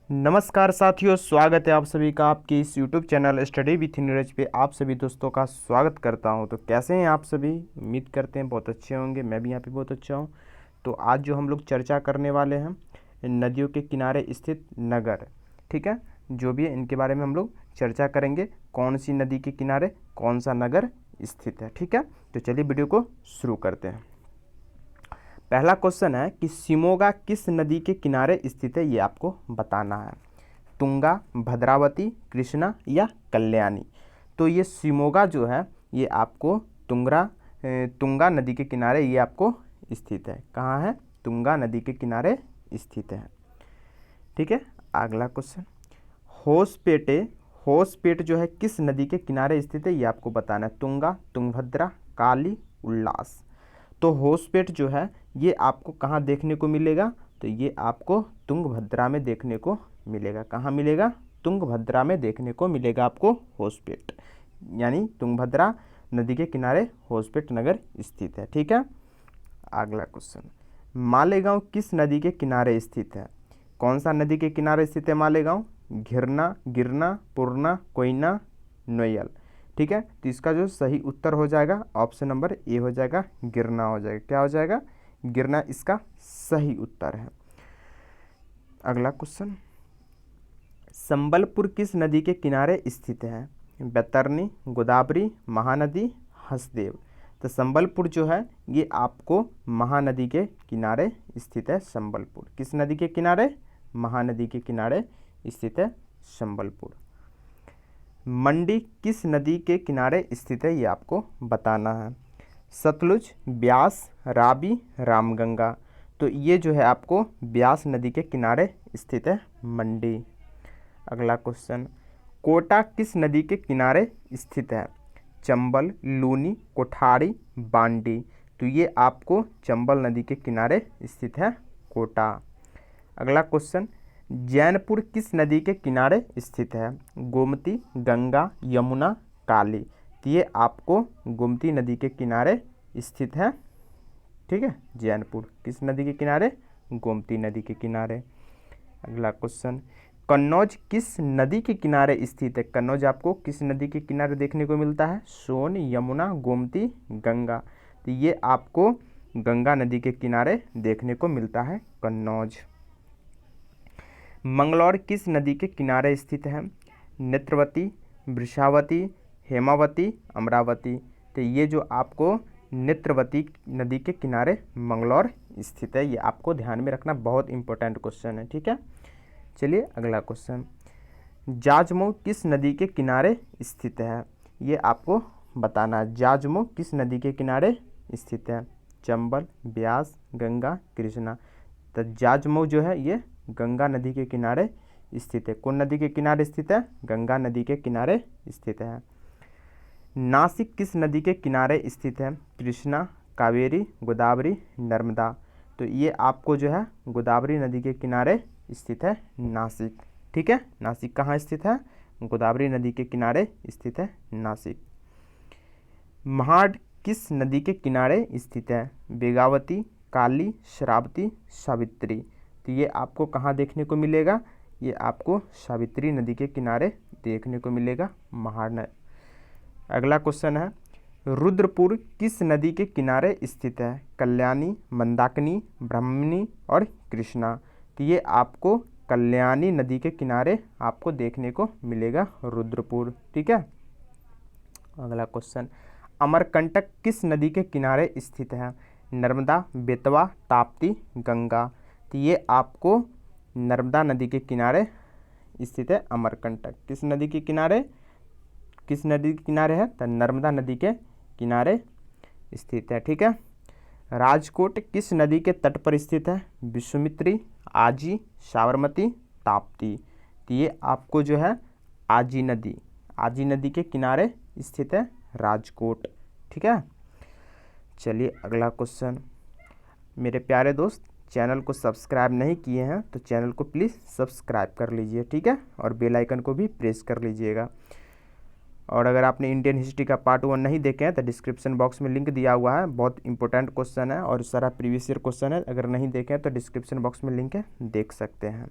नमस्कार साथियों, स्वागत है आप सभी का आपके इस YouTube channel study with Neeraj पे। आप सभी दोस्तों का स्वागत करता हूं। तो कैसे हैं आप सभी? उम्मीद करते हैं बहुत अच्छे होंगे। मैं भी यहाँ पे बहुत अच्छा हूं। तो आज जो हम लोग चर्चा करने वाले हैं, नदियों के किनारे स्थित नगर, ठीक है, जो भी है इनके बारे में हम लोग चर्चा करेंगे। कौन सी नदी के किनारे कौन सा नगर स्थित है, ठीक है। तो चलिए वीडियो को शुरू करते हैं। पहला क्वेश्चन है कि शिमोगा किस नदी के किनारे स्थित है, ये आपको बताना है। तुंगा, भद्रावती, कृष्णा या कल्याणी। तो ये शिमोगा जो है ये आपको तुंगा नदी के किनारे ये आपको स्थित है। कहाँ है? तुंगा नदी के किनारे स्थित है, ठीक है। अगला क्वेश्चन, होसपेटे होसपेट जो है किस नदी के किनारे स्थित है, ये आपको बताना है। तुंगा, तुंगभद्रा, काली, उल्लास। तो होसपेट जो है ये आपको कहाँ देखने को मिलेगा? तो ये आपको तुंगभद्रा में देखने को मिलेगा। कहाँ मिलेगा? तुंगभद्रा में देखने को मिलेगा आपको होसपेट, यानी तुंगभद्रा नदी के किनारे होसपेट नगर स्थित है, ठीक है। अगला क्वेश्चन, मालेगांव किस नदी के किनारे स्थित है? कौन सा नदी के किनारे स्थित है मालेगांव? घिरना, गिरना, पूर्णा, कोयना, नोयल, ठीक है। तो इसका जो सही उत्तर हो जाएगा ऑप्शन नंबर ए हो जाएगा, गिरना हो जाएगा। क्या हो जाएगा? गिरना इसका सही उत्तर है। अगला क्वेश्चन, संबलपुर किस नदी के किनारे स्थित है? बैतरनी, गोदावरी, महानदी, हसदेव। तो संबलपुर जो है ये आपको महानदी के किनारे स्थित है। संबलपुर किस नदी के किनारे? महानदी के किनारे स्थित है संबलपुर। मंडी किस नदी के किनारे स्थित है, ये आपको बताना है। सतलुज, ब्यास, रावी, रामगंगा। तो ये जो है आपको ब्यास नदी के किनारे स्थित है मंडी। अगला क्वेश्चन, कोटा किस नदी के किनारे स्थित है? चंबल, लूनी, कोठारी, बांडी। तो ये आपको चंबल नदी के किनारे स्थित है कोटा। अगला क्वेश्चन, जैनपुर किस नदी के किनारे स्थित है? गोमती, गंगा, यमुना, काली। तो ये आपको गोमती नदी के किनारे स्थित है, ठीक है। जैनपुर किस नदी के किनारे? गोमती नदी के किनारे। अगला क्वेश्चन, कन्नौज किस नदी के किनारे स्थित है? कन्नौज आपको किस नदी के किनारे देखने को मिलता है? सोन, यमुना, गोमती, गंगा। तो ये आपको गंगा नदी के किनारे देखने को मिलता है कन्नौज। मंगलौर किस नदी के किनारे स्थित है? नेत्रवती, वृषावती, हेमावती, अमरावती। तो ये जो आपको नेत्रवती नदी के किनारे मंगलौर स्थित है, ये आपको ध्यान में रखना, बहुत इंपॉर्टेंट क्वेश्चन है, ठीक है। चलिए अगला क्वेश्चन, जाजमऊ किस नदी के किनारे स्थित है? ये आपको बताना है। जाजमऊ किस नदी के किनारे स्थित है? चंबल, ब्यास, गंगा, कृष्णा। तो जाजमऊ जो है ये गंगा नदी के किनारे स्थित है। कौन नदी के किनारे स्थित है? गंगा नदी के किनारे स्थित है। नासिक किस नदी के किनारे स्थित है? कृष्णा, कावेरी, गोदावरी, नर्मदा। तो ये आपको जो है गोदावरी नदी के किनारे स्थित है नासिक, ठीक है। नासिक कहाँ स्थित है? गोदावरी नदी के किनारे स्थित है नासिक। महाड किस नदी के किनारे स्थित है? बेगावती, काली, श्रावती, सावित्री। तो ये आपको कहाँ देखने को मिलेगा? ये आपको सावित्री नदी के किनारे देखने को मिलेगा महाड। अगला क्वेश्चन है, रुद्रपुर किस नदी के किनारे स्थित है? कल्याणी, मंदाकिनी, ब्राह्मणी और कृष्णा। तो ये आपको कल्याणी नदी के किनारे आपको देखने को मिलेगा रुद्रपुर, ठीक है। अगला क्वेश्चन, अमरकंटक किस नदी के किनारे स्थित है? नर्मदा, बेतवा, ताप्ती, गंगा। तो ये आपको नर्मदा नदी के किनारे स्थित है अमरकंटक। किस नदी के किनारे? किस नदी के किनारे है? तो नर्मदा नदी के किनारे स्थित है, ठीक है। राजकोट किस नदी के तट पर स्थित है? विश्वामित्री, आजी, साबरमती, ताप्ती। तो ये आपको जो है आजी नदी के किनारे स्थित है राजकोट, ठीक है। चलिए अगला क्वेश्चन, मेरे प्यारे दोस्त चैनल को सब्सक्राइब नहीं किए हैं तो चैनल को प्लीज़ सब्सक्राइब कर लीजिए, ठीक है, और बेल आइकन को भी प्रेस कर लीजिएगा। और अगर आपने इंडियन हिस्ट्री का पार्ट 1 नहीं देखे हैं तो डिस्क्रिप्शन बॉक्स में लिंक दिया हुआ है, बहुत इंपॉर्टेंट क्वेश्चन है और सारा प्रीवियस ईयर क्वेश्चन है। अगर नहीं देखे हैं तो डिस्क्रिप्शन बॉक्स में लिंक है, देख सकते हैं।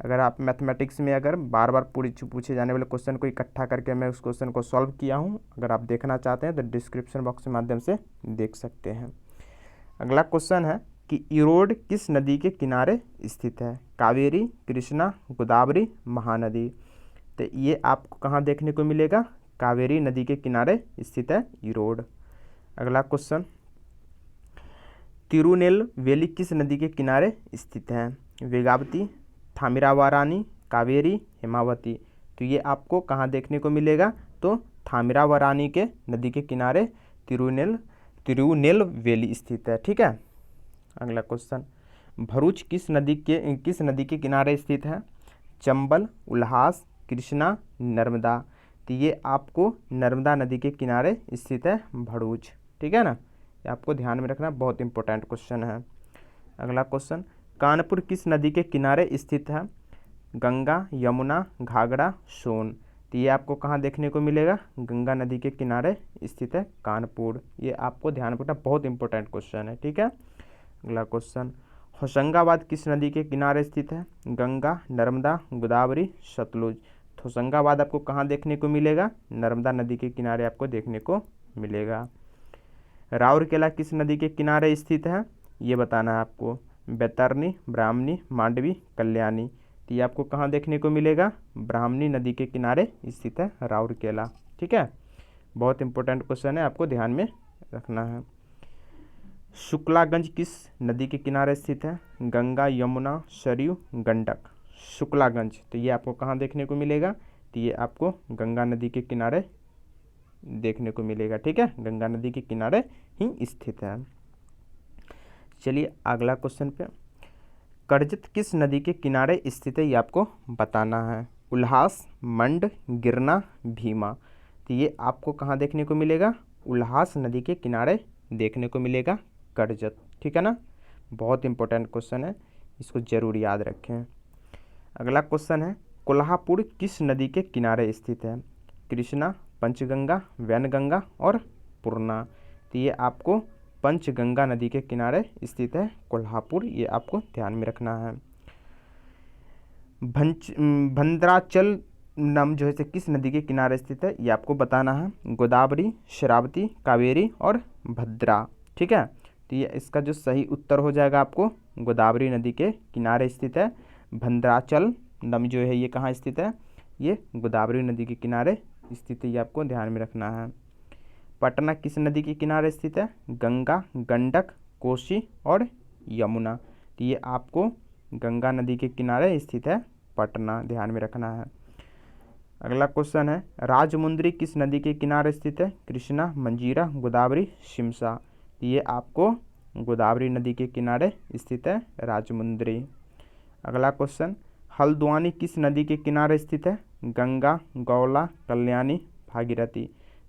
अगर आप मैथमेटिक्स में अगर बार बार पूछे जाने वाले क्वेश्चन को इकट्ठा करके मैं उस क्वेश्चन को सॉल्व किया हूँ, अगर आप देखना चाहते हैं तो डिस्क्रिप्शन बॉक्स के माध्यम से देख सकते हैं। अगला क्वेश्चन है कि इरोड किस नदी के किनारे स्थित है? कावेरी, कृष्णा, गोदावरी, महानदी। तो ये आपको कहाँ देखने को मिलेगा? कावेरी नदी के किनारे स्थित है इरोड। अगला क्वेश्चन, तिरुनेलवेली किस नदी के किनारे स्थित है? वेगावती, थामिराबरानी, कावेरी, हेमावती। तो ये आपको कहाँ देखने को मिलेगा? तो थामिराबरानी के नदी के किनारे तिरुनेलवेली स्थित है। ठीक है। अगला क्वेश्चन, भरूच किस नदी के किनारे स्थित है? चंबल, उल्हास, कृष्णा, नर्मदा। तो ये आपको नर्मदा नदी के किनारे स्थित है भरूच। ठीक है ना, ये आपको ध्यान में रखना, बहुत इंपॉर्टेंट क्वेश्चन है। अगला क्वेश्चन, कानपुर किस नदी के किनारे स्थित है? गंगा, यमुना, घाघरा, सोन। तो ये आपको कहाँ देखने को मिलेगा? गंगा नदी के किनारे स्थित है कानपुर। ये आपको ध्यान रखना, बहुत इंपॉर्टेंट क्वेश्चन है। ठीक है। अगला क्वेश्चन, होशंगाबाद किस नदी के किनारे स्थित है? गंगा, नर्मदा, गोदावरी, सतलुज। तो होशंगाबाद आपको कहाँ देखने को मिलेगा? नर्मदा नदी के किनारे आपको देखने को मिलेगा। राउरकेला किस नदी के किनारे स्थित है? ये बताना है आपको। बैतरनी, ब्राह्मणी, मांडवी, कल्याणी। तो ये आपको कहाँ देखने को मिलेगा? ब्राह्मणी नदी के किनारे स्थित है राउरकेला। ठीक है, बहुत इंपॉर्टेंट क्वेश्चन है, आपको ध्यान में रखना है। शुक्लागंज किस नदी के किनारे स्थित है? गंगा, यमुना, सरयू, गंडक। शुक्लागंज, तो ये आपको कहाँ देखने को मिलेगा? तो ये आपको गंगा नदी के किनारे देखने को मिलेगा। ठीक है, गंगा नदी के किनारे ही स्थित है। चलिए अगला क्वेश्चन पे, करजत किस नदी के किनारे स्थित है? ये आपको बताना है। उल्हास, मंड, गिरना, भीमा। तो ये आपको कहाँ देखने को मिलेगा? उल्हास नदी के किनारे देखने को मिलेगा करजत। ठीक है ना, बहुत इंपॉर्टेंट क्वेश्चन है, इसको जरूर याद रखें। अगला क्वेश्चन है, कोल्हापुर किस नदी के किनारे स्थित है? कृष्णा, पंचगंगा, वैनगंगा और पूर्णा। तो ये आपको पंचगंगा नदी के किनारे स्थित है कोल्हापुर, ये आपको ध्यान में रखना है। भद्राचल नम जो है किस नदी के किनारे स्थित है? ये आपको बताना है। गोदावरी, शरावती, कावेरी और भद्रा। ठीक है, तो ये इसका जो सही उत्तर हो जाएगा आपको गोदावरी नदी के किनारे स्थित है। भद्राचल नम जो है ये कहाँ स्थित है? ये गोदावरी नदी के किनारे स्थित है, ये आपको ध्यान में रखना है। पटना किस नदी के किनारे स्थित है? गंगा, गंडक, कोसी और यमुना। तो ये आपको गंगा नदी के किनारे स्थित है पटना, ध्यान में रखना है। अगला क्वेश्चन है, राजमुंद्री किस नदी के किनारे स्थित है? कृष्णा, मंजीरा, गोदावरी, शिमसा। तो ये आपको गोदावरी नदी के किनारे स्थित है राजमुंद्री। अगला क्वेश्चन, हल्द्वानी किस नदी के किनारे स्थित है? गंगा, गौला, कल्याणी, भागीरथी।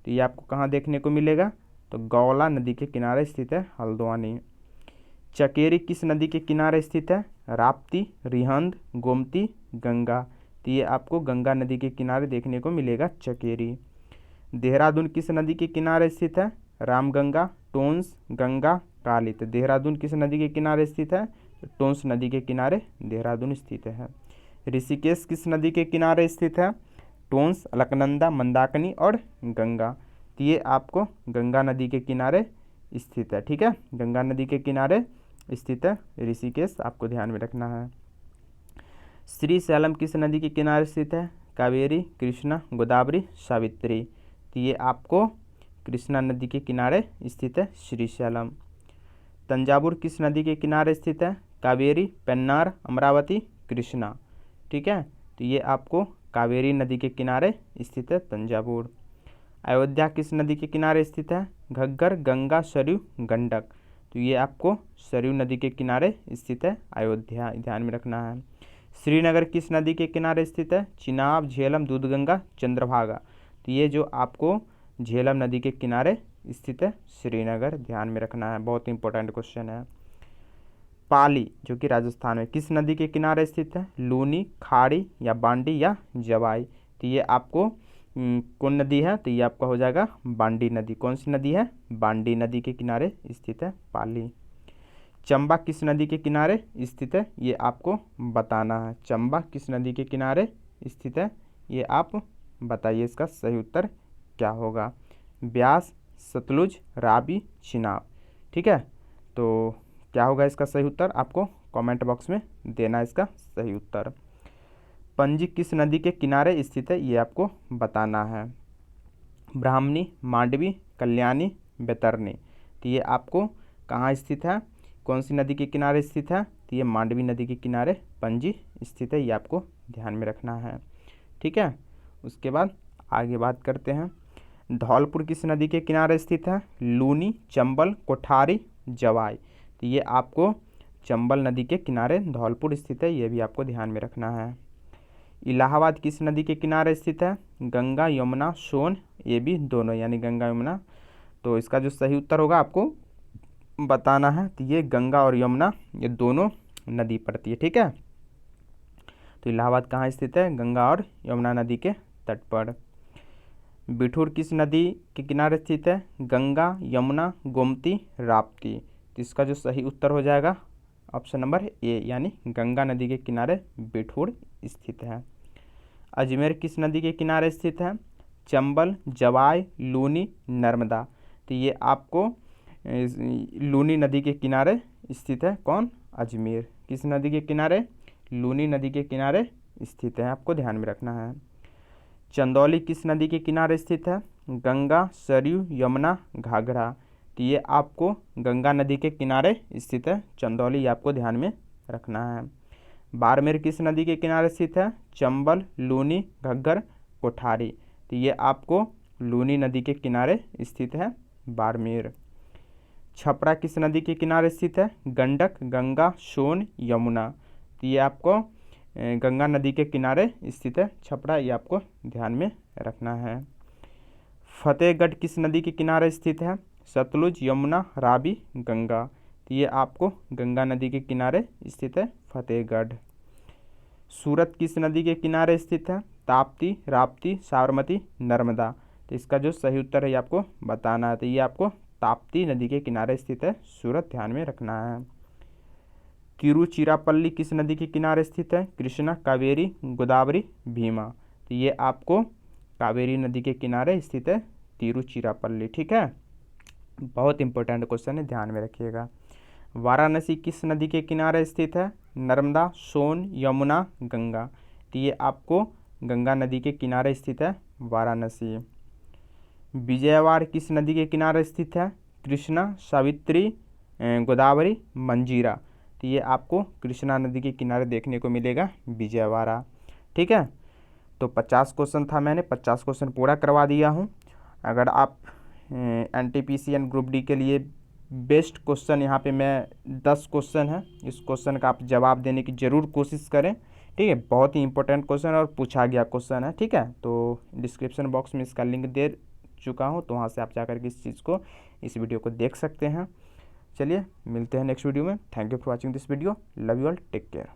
तो ये आपको कहाँ देखने को मिलेगा? तो गौला नदी के किनारे स्थित है हल्द्वानी। चकेरी किस नदी के किनारे स्थित है? राप्ती, रिहंद, गोमती, गंगा। तो ये आपको गंगा नदी के किनारे देखने को मिलेगा चकेरी। देहरादून किस नदी के किनारे स्थित है? रामगंगा, टोंस, गंगा, काली। तो देहरादून किस नदी के किनारे स्थित है? टोंस नदी के किनारे देहरादून स्थित है। ऋषिकेश किस नदी के किनारे स्थित है? टोंस, अलकनंदा, मंदाकिनी और गंगा। तो ये आपको गंगा नदी के किनारे स्थित है। ठीक है, गंगा नदी के किनारे स्थित है ऋषिकेश, आपको ध्यान में रखना है। श्रीशैलम किस नदी के किनारे स्थित है? कावेरी, कृष्णा, गोदावरी, सावित्री। तो ये आपको कृष्णा नदी के किनारे स्थित है श्रीशैलम। तंजावुर किस नदी के किनारे स्थित है? कावेरी, पेन्नार, अमरावती, कृष्णा। ठीक है, तो ये आपको कावेरी नदी के किनारे स्थित है तंजावुर। अयोध्या किस नदी के किनारे स्थित है? घग्गर, गंगा, सरयू, गंडक। तो ये आपको सरयू नदी के किनारे स्थित है अयोध्या, ध्यान में रखना है। श्रीनगर किस नदी के किनारे स्थित है? चिनाब, झेलम, दूधगंगा, चंद्रभागा। तो ये जो आपको झेलम नदी के किनारे स्थित है श्रीनगर, ध्यान में रखना है, बहुत इंपॉर्टेंट क्वेश्चन है। पाली जो कि राजस्थान में किस नदी के किनारे स्थित है? लूनी, खाड़ी या बांडी या जवाई। तो ये आपको कौन नदी है? तो ये आपका हो जाएगा बांडी नदी। कौन सी नदी है? बांडी नदी के किनारे स्थित है पाली। चंबा किस नदी के किनारे स्थित है, ये आपको बताना है। चंबा किस नदी के किनारे स्थित है, ये आप बताइए। इसका सही उत्तर क्या होगा? ब्यास, सतलुज, रावी, चिनाब। ठीक है, तो क्या होगा इसका सही उत्तर? आपको कमेंट बॉक्स में देना इसका सही उत्तर। पंजी किस नदी के किनारे स्थित है, ये आपको बताना है। ब्राह्मणी, मांडवी, कल्याणी, बैतरणी। तो ये आपको कहाँ स्थित है, कौन सी नदी के किनारे स्थित है? तो ये मांडवी नदी के किनारे पंजी स्थित है, ये आपको ध्यान में रखना है। ठीक है, उसके बाद आगे बात करते हैं। धौलपुर किस नदी के किनारे स्थित है? लूनी, चंबल, कोठारी, जवाई। तो ये आपको चंबल नदी के किनारे धौलपुर स्थित है, ये भी आपको ध्यान में रखना है। इलाहाबाद किस नदी के किनारे स्थित है? गंगा, यमुना, सोन, ये भी दोनों, यानी गंगा यमुना। तो इसका जो सही उत्तर होगा आपको बताना है। तो ये गंगा और यमुना ये दोनों नदी पड़ती है। ठीक है, तो इलाहाबाद कहाँ स्थित है? गंगा और यमुना नदी के तट पर। बिठूर किस नदी के किनारे स्थित है? गंगा, यमुना, गोमती, राप्ती। तो इसका जो सही उत्तर हो जाएगा ऑप्शन नंबर ए, यानी गंगा नदी के किनारे बिठूर स्थित है। अजमेर किस नदी के किनारे स्थित है? चंबल, जवाई, लूनी, नर्मदा। तो ये आपको लूनी नदी के किनारे स्थित है। कौन? अजमेर किस नदी के किनारे? लूनी नदी के किनारे स्थित है, आपको ध्यान में रखना है। चंदौली किस नदी के किनारे स्थित है? गंगा, सरयू, यमुना, घाघरा। तो ये आपको गंगा नदी के किनारे स्थित है चंदौली, ये आपको ध्यान में रखना है। बाड़मेर किस नदी के किनारे स्थित है? चंबल, लूनी, घग्गर, कोठारी। तो ये आपको लूनी नदी के किनारे स्थित है बाड़मेर। छपरा किस नदी के किनारे स्थित है? गंडक, गंगा, सोन, यमुना। तो ये आपको गंगा नदी के किनारे स्थित है छपरा, ये आपको ध्यान में रखना है। फतेहगढ़ किस नदी के किनारे स्थित है? सतलुज, यमुना, रावी, गंगा। तो ये आपको गंगा नदी के किनारे स्थित है फतेहगढ़। सूरत किस नदी के किनारे स्थित है? ताप्ती, राप्ती, साबरमती, नर्मदा। तो इसका जो सही उत्तर है ये आपको बताना है। तो ये आपको ताप्ती नदी के किनारे स्थित है सूरत, ध्यान में रखना है। तिरुचिरापल्ली किस नदी के किनारे स्थित है? कृष्णा, कावेरी, गोदावरी, भीमा। तो ये आपको कावेरी नदी के किनारे स्थित है तिरुचिरापल्ली। ठीक है, बहुत इंपॉर्टेंट क्वेश्चन है, ध्यान में रखिएगा। वाराणसी किस नदी के किनारे स्थित है? नर्मदा, सोन, यमुना, गंगा। तो ये आपको गंगा नदी के किनारे स्थित है वाराणसी। विजयवाड़ा किस नदी के किनारे स्थित है? कृष्णा, सावित्री, गोदावरी, मंजीरा। तो ये आपको कृष्णा नदी के किनारे देखने को मिलेगा विजयवाड़ा। ठीक है, तो 50 क्वेश्चन था, मैंने 50 क्वेश्चन पूरा करवा दिया हूँ। अगर आप NTPC एंड ग्रुप डी के लिए बेस्ट क्वेश्चन यहाँ पे मैं 10 क्वेश्चन है, इस क्वेश्चन का आप जवाब देने की ज़रूर कोशिश करें। ठीक है, बहुत ही इंपॉर्टेंट क्वेश्चन और पूछा गया क्वेश्चन है। ठीक है, तो डिस्क्रिप्शन बॉक्स में इसका लिंक दे चुका हूँ, तो वहाँ से आप जाकर के इस चीज़ को, इस वीडियो को देख सकते हैं। चलिए मिलते हैं नेक्स्ट वीडियो में। Thank you for watching this video. Love you all, take care.